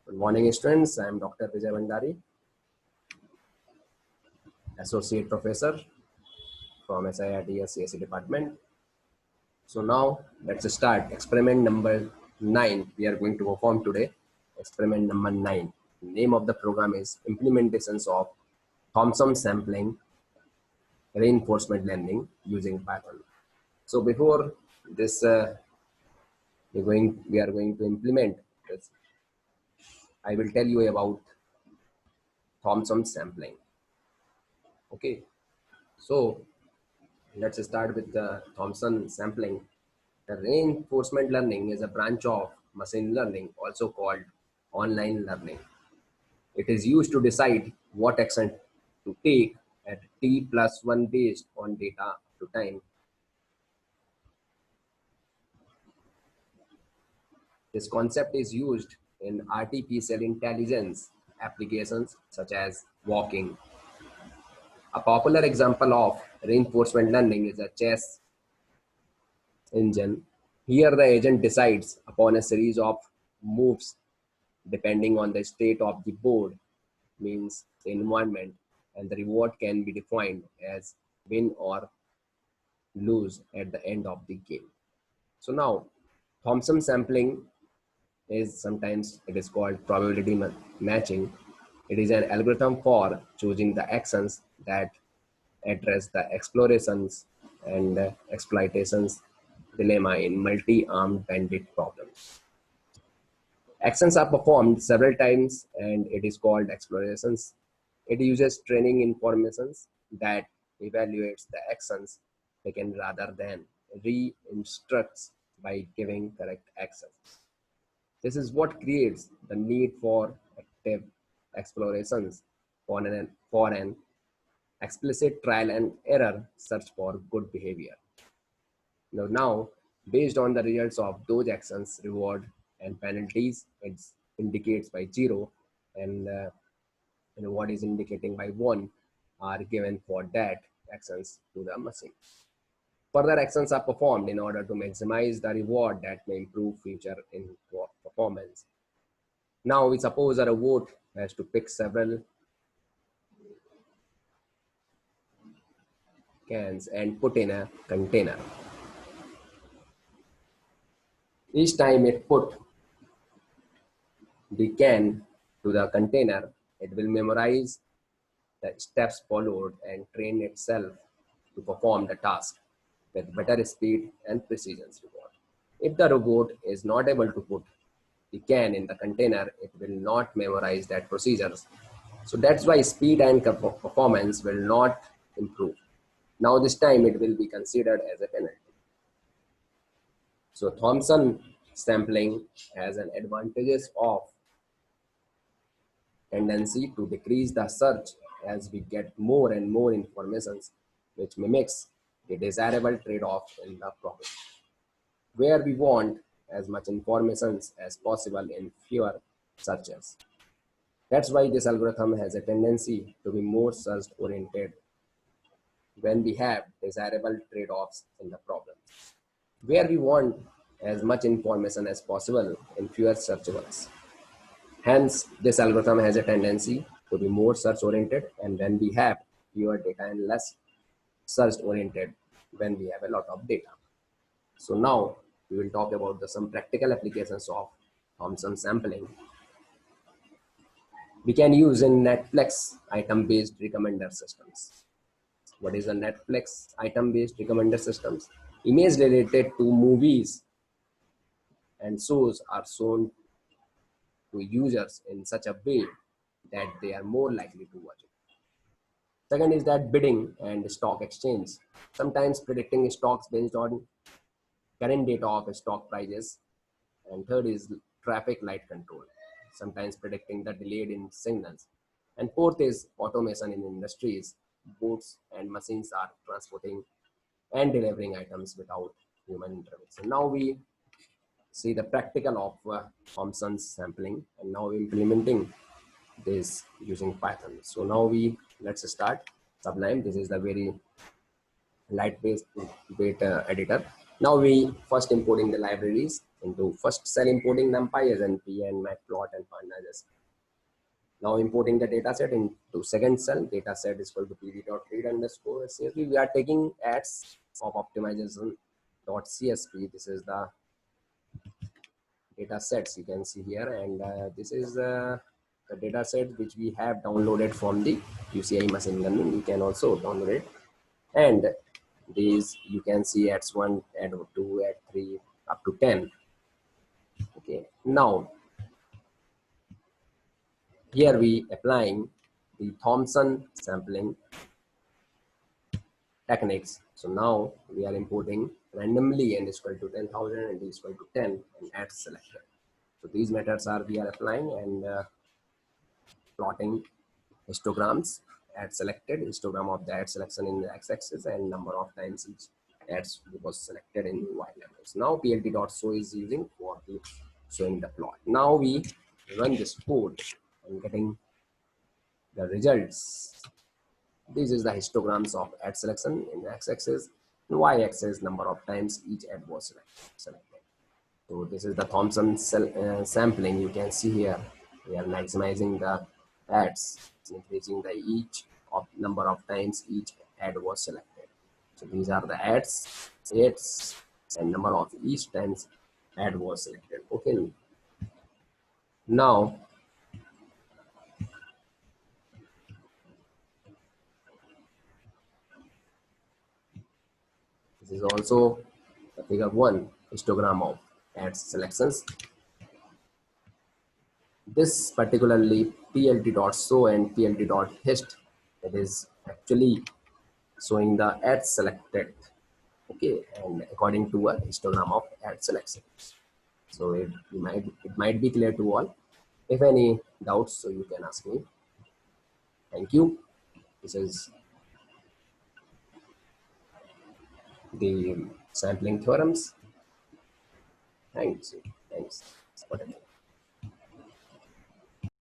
Good morning, students. I am Dr. Vijay Bandari, Associate Professor from SIRTS CSE Department. So now let's start experiment number 9. We are going to perform today experiment number 9. The name of the program is Implementations of Thompson Sampling Reinforcement Learning using Python. So before this, we are going to implement this. I will tell you about Thompson sampling. Okay, so let's start with the Thompson sampling. The reinforcement learning is a branch of machine learning, also called online learning. It is used to decide what action to take at t+1 based on data to time. This concept is used in artificial intelligence applications such as walking. A popular example of reinforcement learning is a chess engine. Here the agent decides upon a series of moves depending on the state of the board, means the environment, and the reward can be defined as win or lose at the end of the game. So now Thompson sampling is sometimes it is called probability matching. It is an algorithm for choosing the actions that address the explorations and exploitations dilemma in multi-armed bandit problems. Actions are performed several times and it is called explorations. It uses training informations that evaluates the actions taken rather than re-instructs by giving correct actions. This is what creates the need for active explorations for an explicit trial and error search for good behavior. Now, based on the results of those actions, reward and penalties, it indicates by 0 and what is indicating by 1 are given for that actions to the machine. Further actions are performed in order to maximize the reward that may improve future in performance. Now we suppose a robot has to pick several cans and put in a container. Each time it put the can to the container, it will memorize the steps followed and train itself to perform the task with better speed and precision reward. If the robot is not able to put the can in the container, it will not memorize that procedures. So that's why speed and performance will not improve. Now this time it will be considered as a penalty. So Thompson sampling has an advantages of tendency to decrease the search as we get more and more informations which mimics the desirable trade-off in the problem, where we want as much information as possible in fewer searches. That's why this algorithm has a tendency to be more search-oriented when we have desirable trade-offs in the problem, where we want as much information as possible in fewer searchables. Hence, this algorithm has a tendency to be more search-oriented, and when we have fewer data and less search-oriented when we have a lot of data. So now we will talk about some practical applications of Thompson sampling. We can use in Netflix item-based recommender systems. What is a Netflix item-based recommender systems? Images related to movies and shows are shown to users in such a way that they are more likely to watch it. Second is that bidding and stock exchange, sometimes predicting stocks based on current data of stock prices. And third is traffic light control, sometimes predicting the delayed in signals. And fourth is automation in industries. Boats and machines are transporting and delivering items without human intervention. Now we see the practical of Thompson's sampling, and now implementing this using Python. So now let's start Sublime. This is the very lightweight editor. Now we first importing the libraries. into first cell importing numpy as NP and matplot and pandas. Now importing the data set into second cell, data set is equal to pd.read underscore csv. We are taking ads of optimization dot csv. This is the data sets you can see here, and this is the data set which we have downloaded from the UCI machine learning. You can also download it, and these you can see ads 1, ad 2, ad 3 up to 10. Okay, now here we applying the Thompson sampling techniques. So now we are importing randomly and is equal to 10,000 and is equal to 10 and add selector. So these methods are we are applying, and plotting histograms ad selected, histogram of the ad selection in the x-axis and number of times each ads was selected in y levels. Now plt.show is using for the showing the plot. Now we run this code and getting the results. This is the histograms of ad selection in the x-axis and y-axis number of times each ad was selected. So this is the Thompson sampling. You can see here we are maximizing the ads, increasing the each of number of times each ad was selected. So these are the ads, and number of each times ad was selected. Okay. Now this is also the figure 1 histogram of ad selections. This particularly plt.show and plt.hist, it is actually showing the ad selected, okay, and according to a histogram of ad selection. So it might be clear to all. If any doubts, so you can ask me. Thank you. This is the sampling theorems. Thanks.